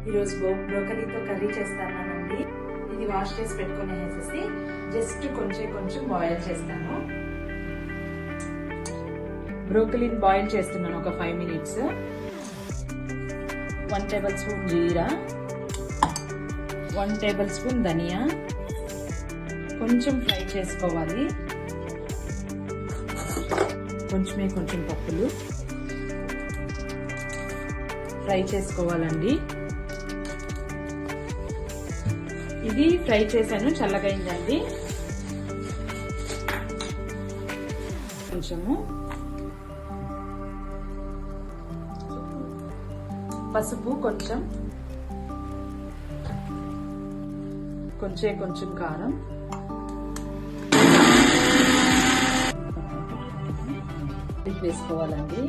ఈరోజు బ్రోకలీతో కర్రీ చేస్తానండి. ఇది వాష్ చేసి పెట్టుకునేసి జస్ట్ కొంచెం బాయిల్ చేస్తాను. బ్రోకలీని బాయిల్ చేస్తున్నాను ఒక 5 minutes. 1 tablespoon జీరా, 1 tablespoon ధనియా కొంచెం ఫ్రై చేసుకోవాలి. కొంచెం పప్పులు ఫ్రై చేసుకోవాలండి. ఇది ఫ్రై చేశాను, చల్లగైందండి. కొంచెము పసుపు, కొంచెం కారం, వేసుకోవాలండి.